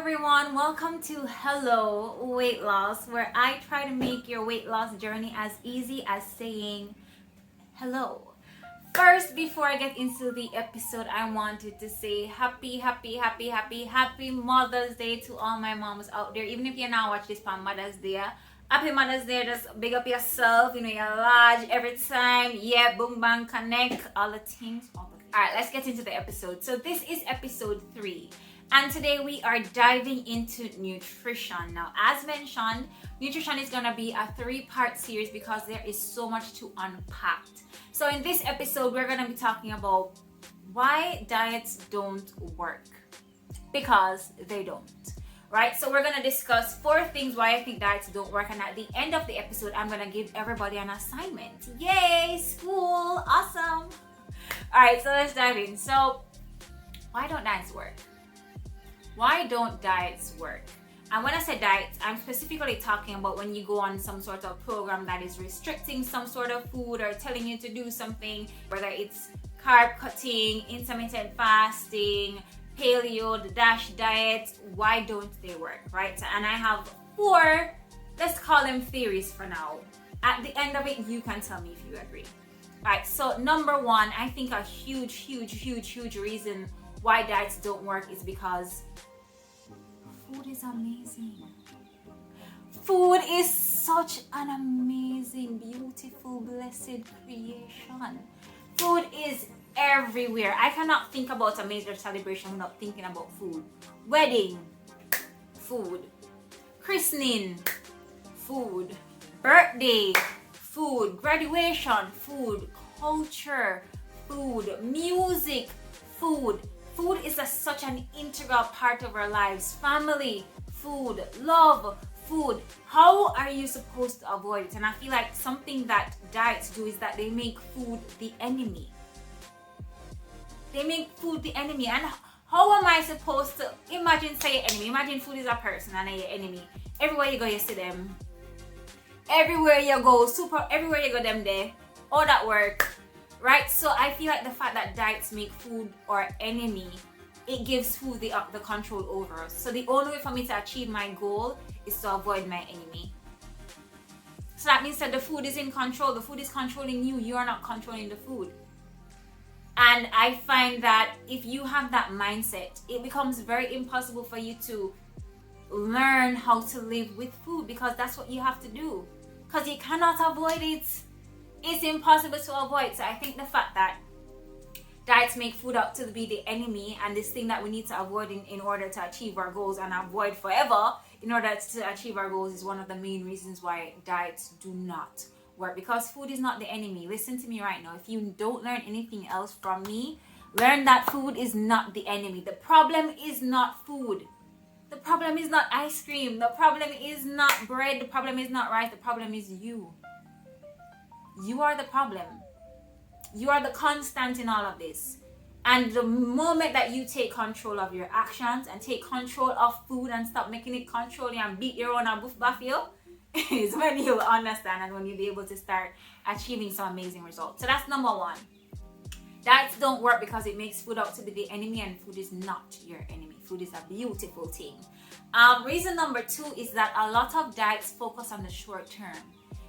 everyone, welcome to Hello Weight Loss, where I try to make your weight loss journey as easy as saying hello. First, before I get into the episode, I wanted to say happy Mother's Day to all my moms out there. Even if you're not watching this on Mother's Day, happy Mother's Day. Just big up yourself, you're large every time. Yeah, boom bang connect, all the things. Alright, let's get into the episode. So this is episode 3. And today we are diving into nutrition. Now, as mentioned, nutrition is going to be a 3-part series because there is so much to unpack. So in this episode, we're going to be talking about why diets don't work. Because they don't. Right? So we're going to discuss 4 things why I think diets don't work. And at the end of the episode, I'm going to give everybody an assignment. Yay! School! Awesome! Alright, so let's dive in. So, why don't diets work? Why don't diets work? And when I say diets, I'm specifically talking about when you go on some sort of program that is restricting some sort of food or telling you to do something, whether it's carb cutting, intermittent fasting, paleo, the DASH diet. Why don't they work, right? And I have 4, let's call them theories for now. At the end of it, you can tell me if you agree. Alright, so number 1, I think a huge reason why diets don't work is because food is amazing. Food is such an amazing, beautiful, blessed creation. Food is everywhere. I cannot think about a major celebration without thinking about food. Wedding, food. Christening, food. Birthday, food. Graduation, food. Culture, food. Music, food. Food is such an integral part of our lives. Family, food, love, food. How are you supposed to avoid it? And I feel like something that diets do is that they make food the enemy. They make food the enemy. And how am I supposed to imagine, say, your enemy? Imagine food is a person and your enemy. Everywhere you go, you see them. Everywhere you go, everywhere you go, them there. All that work. Right, so I feel like the fact that diets make food our enemy, it gives food the control over us. So the only way for me to achieve my goal is to avoid my enemy. So that means that the food is in control. The food is controlling you. You are not controlling the food. And I find that if you have that mindset, it becomes very impossible for you to learn how to live with food because that's what you have to do. Because you cannot avoid it. It's impossible to avoid. So I think the fact that diets make food out to be the enemy and this thing that we need to avoid in order to achieve our goals and avoid forever in order to achieve our goals is one of the main reasons why diets do not work. Because food is not the enemy. Listen to me right now. If you don't learn anything else from me, learn that food is not the enemy. The problem is not food. The problem is not ice cream. The problem is not bread. The problem is not rice. The problem is you. You are the problem. You are the constant in all of this. And the moment that you take control of your actions and take control of food and stop making it control you and beat your own and buff you is when you'll understand and when you'll be able to start achieving some amazing results. So that's number 1. Diets don't work because it makes food out to be the enemy, and food is not your enemy. Food is a beautiful thing. Reason number 2 is that a lot of diets focus on the short term.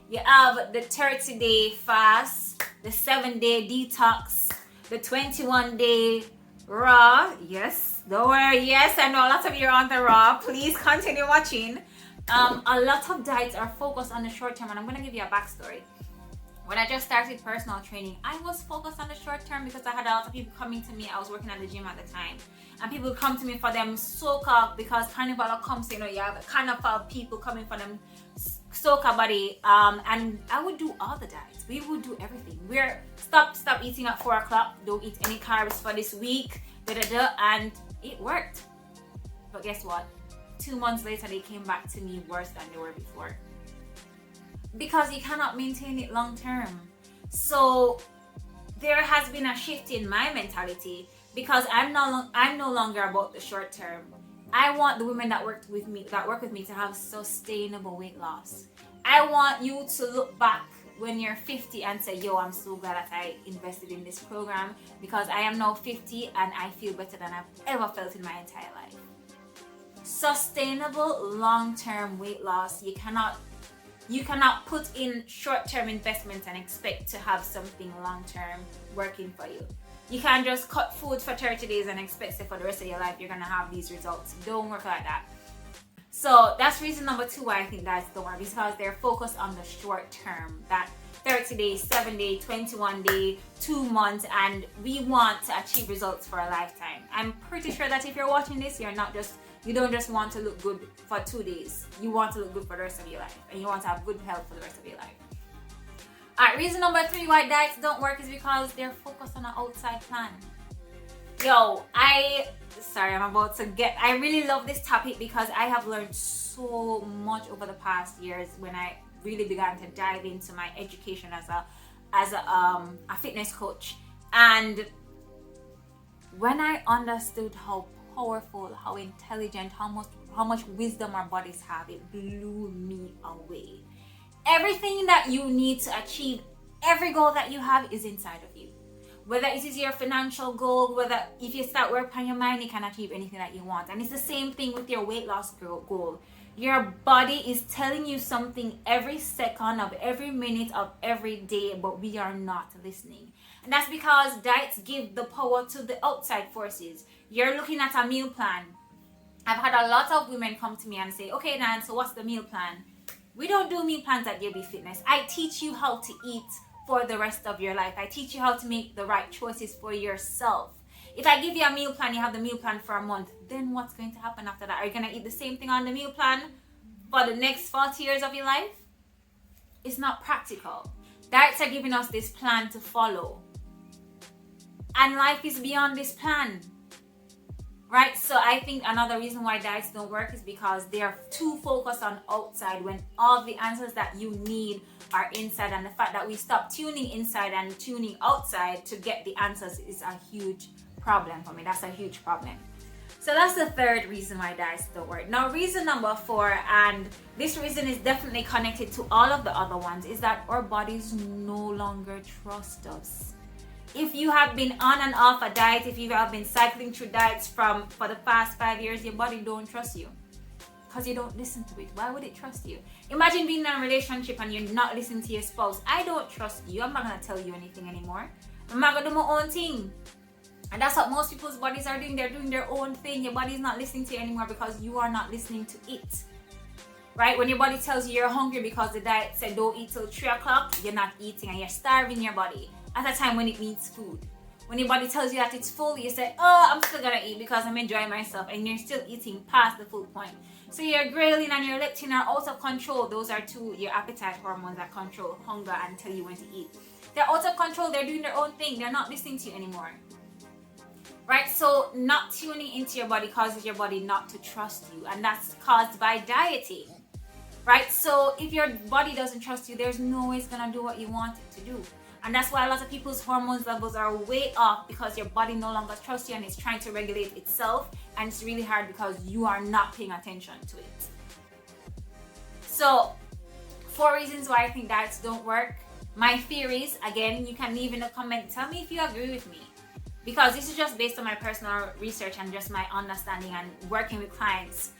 You have the 30-day fast, the 7-day detox, the 21-day raw. Yes, don't worry. Yes, I know a lot of you are on the raw. Please continue watching. A lot of diets are focused on the short term, and I'm going to give you a backstory. When I just started personal training, I was focused on the short term because I had a lot of people coming to me. I was working at the gym at the time. And people would come to me for them soca because carnival comes, you have a carnival people coming for them soca body, and I would do all the diets. We would do everything. We're stop eating at 4 o'clock. Don't eat any carbs for this week. And it worked. But guess what? 2 months later, they came back to me worse than they were before. Because you cannot maintain it long term. So there has been a shift in my mentality because I'm no longer about the short term. I want the women that work with me to have sustainable weight loss. I want you to look back when you're 50 and say, yo, I'm so glad that I invested in this program because I am now 50 and I feel better than I've ever felt in my entire life. sustainable long-term weight loss. You cannot put in short-term investments and expect to have something long-term working for you. You can't just cut food for 30 days and expect that for the rest of your life you're gonna have these results. Don't work like that. So that's reason number 2 why I think diets don't work, because they're focused on the short term, that 30 days, 7 day, 21 day, 2 months, and we want to achieve results for a lifetime. I'm pretty sure that if you're watching this, you don't just want to look good for 2 days. You want to look good for the rest of your life, and you want to have good health for the rest of your life. Alright, reason number 3 why diets don't work is because they're focused on an outside plan. I really love this topic because I have learned so much over the past years when I really began to dive into my education as a fitness coach. And when I understood how powerful, how intelligent, how much wisdom our bodies have, it blew me away. Everything that you need to achieve every goal that you have is inside of you. Whether it is your financial goal, whether if you start work on your mind, you can achieve anything that you want. And it's the same thing with your weight loss goal. Your body is telling you something every second of every minute of every day, but we are not listening. And that's because diets give the power to the outside forces. You're looking at a meal plan. I've had a lot of women come to me and say, okay, Nan, so what's the meal plan? We don't do meal plans at DLB Fitness. I teach you how to eat for the rest of your life. I teach you how to make the right choices for yourself. If I give you a meal plan, you have the meal plan for a month, then what's going to happen after that? Are you going to eat the same thing on the meal plan for the next 40 years of your life? It's not practical. Diets are giving us this plan to follow. And life is beyond this plan. Right? So I think another reason why diets don't work is because they are too focused on outside when all the answers that you need are inside. And the fact that we stop tuning inside and tuning outside to get the answers is a huge problem for me. That's a huge problem. So that's the third reason why diets don't work. Now, reason number 4, and this reason is definitely connected to all of the other ones, is that our bodies no longer trust us. If you have been on and off a diet, if you have been cycling through diets for the past 5 years, your body don't trust you because you don't listen to it. Why would it trust you? Imagine being in a relationship and you're not listening to your spouse. I don't trust you. I'm not going to tell you anything anymore. I'm not going to do my own thing. And that's what most people's bodies are doing. They're doing their own thing. Your body's not listening to you anymore because you are not listening to it. Right? When your body tells you you're hungry because the diet said don't eat till 3 o'clock, you're not eating and you're starving your body at a time when it needs food. When your body tells you that it's full, you say, oh, I'm still gonna eat because I'm enjoying myself, and you're still eating past the full point. So your ghrelin and your leptin are out of control. Those are your appetite hormones that control hunger and tell you when to eat. They're out of control. They're doing their own thing. They're not listening to you anymore. Right? So not tuning into your body causes your body not to trust you, and that's caused by dieting. Right? So if your body doesn't trust you, there's no way it's gonna do what you want it to do. And that's why a lot of people's hormones levels are way off, because your body no longer trusts you and it's trying to regulate itself, and it's really hard because you are not paying attention to it. So 4 reasons why I think diets don't work. My theories, again, you can leave in a comment. Tell me if you agree with me, because this is just based on my personal research and just my understanding and working with clients.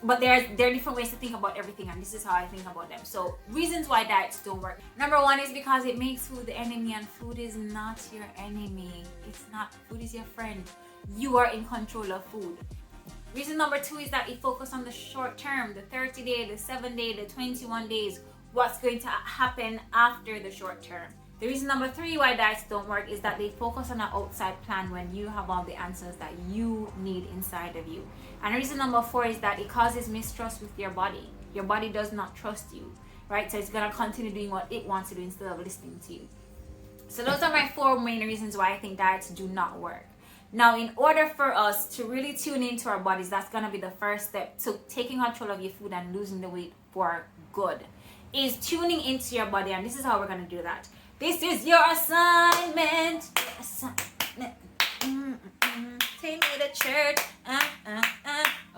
But there are different ways to think about everything, and this is how I think about them. So reasons why diets don't work. Number 1 is because it makes food the enemy, and food is not your enemy. It's not. Food is your friend. You are in control of food. Reason number 2 is that it focuses on the short term, the 30 day, the 7 day, the 21 days, what's going to happen after the short term. The reason number 3 why diets don't work is that they focus on an outside plan when you have all the answers that you need inside of you. And reason number 4 is that it causes mistrust with your body. Your body does not trust you, right? So it's going to continue doing what it wants to do instead of listening to you. So those are my 4 main reasons why I think diets do not work. Now, in order for us to really tune into our bodies, that's going to be the first step to taking control of your food and losing the weight for good, is tuning into your body. And this is how we're going to do that. This is your assignment. Take me to church.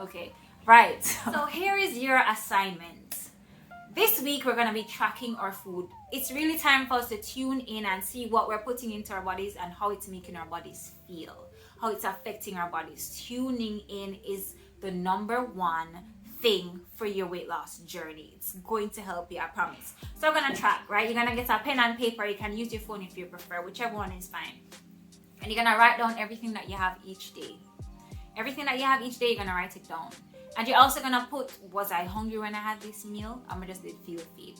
Okay, right. So here is your assignment. This week we're going to be tracking our food. It's really time for us to tune in and see what we're putting into our bodies and how it's making our bodies feel, how it's affecting our bodies. Tuning in is the number one thing for your weight loss journey. It's going to help you, I promise. So I'm gonna track, right? You're gonna get a pen and paper. You can use your phone if you prefer, whichever one is fine. And you're gonna write down everything that you have each day. Everything that you have each day, you're gonna write it down. And you're also gonna put, was I hungry when I had this meal? I'm just did feel feet.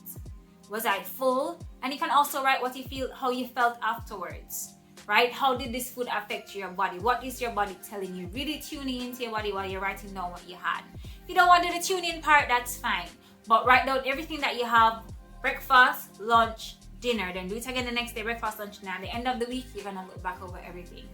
Was I full? And you can also write what you feel, how you felt afterwards, right? How did this food affect your body? What is your body telling you? Really tuning into your body while you're writing down what you had. If you don't want to do the tune in part, that's fine. But write down everything that you have, breakfast, lunch, dinner. Then do it again the next day, breakfast, lunch, dinner. At the end of the week, you're gonna look back over everything.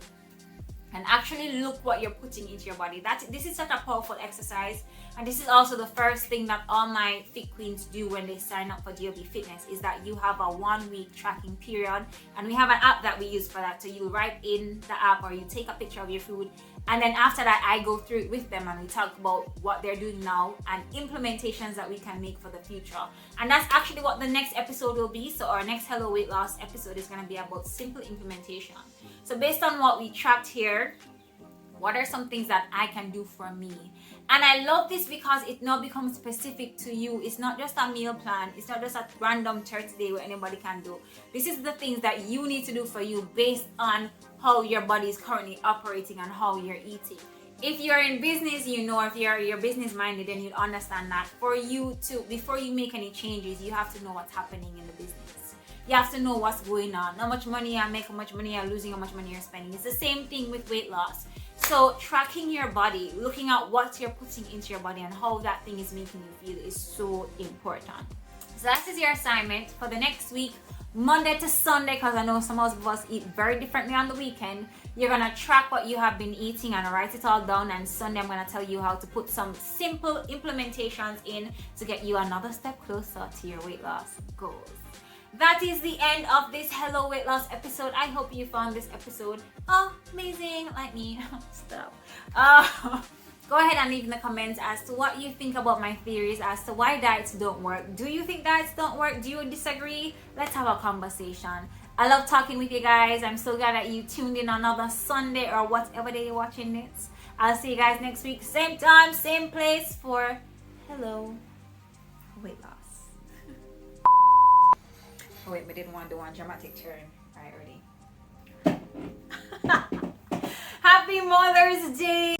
And actually look what you're putting into your body. This is such a powerful exercise. And this is also the first thing that all my fit queens do when they sign up for DOB Fitness, is that you have a 1 week tracking period. And we have an app that we use for that. So you write in the app or you take a picture of your food. And then after that, I go through it with them and we talk about what they're doing now and implementations that we can make for the future. And that's actually what the next episode will be. So our next Hello Weight Loss episode is going to be about simple implementation. So based on what we tracked here, what are some things that I can do for me? And I love this because it now becomes specific to you. It's not just a meal plan. It's not just a random Thursday where anybody can do. This is the things that you need to do for you based on how your body is currently operating and how you're eating. If you're in business, you know, if you're business minded, then you'd understand that for you to, before you make any changes, you have to know what's happening in the business. You have to know what's going on, how much money you make, how much money you're losing, how much money you're spending. It's the same thing with weight loss. So tracking your body, looking at what you're putting into your body and how that thing is making you feel is so important. So that is your assignment for the next week, Monday to Sunday, because I know some of us eat very differently on the weekend. You're gonna track what you have been eating and write it all down, and Sunday I'm gonna tell you how to put some simple implementations in to get you another step closer to your weight loss goals. That is the end of this Hello Weight Loss episode. I hope you found this episode amazing, like me. Stop. Go ahead and leave in the comments as to what you think about my theories as to why diets don't work. Do you think diets don't work? Do you disagree? Let's have a conversation. I love talking with you guys. I'm so glad that you tuned in another Sunday or whatever day you're watching this. I'll see you guys next week. Same time, same place for Hello Weight Loss. Oh wait, we didn't want to do one dramatic turn. Alright, ready? Happy Mother's Day!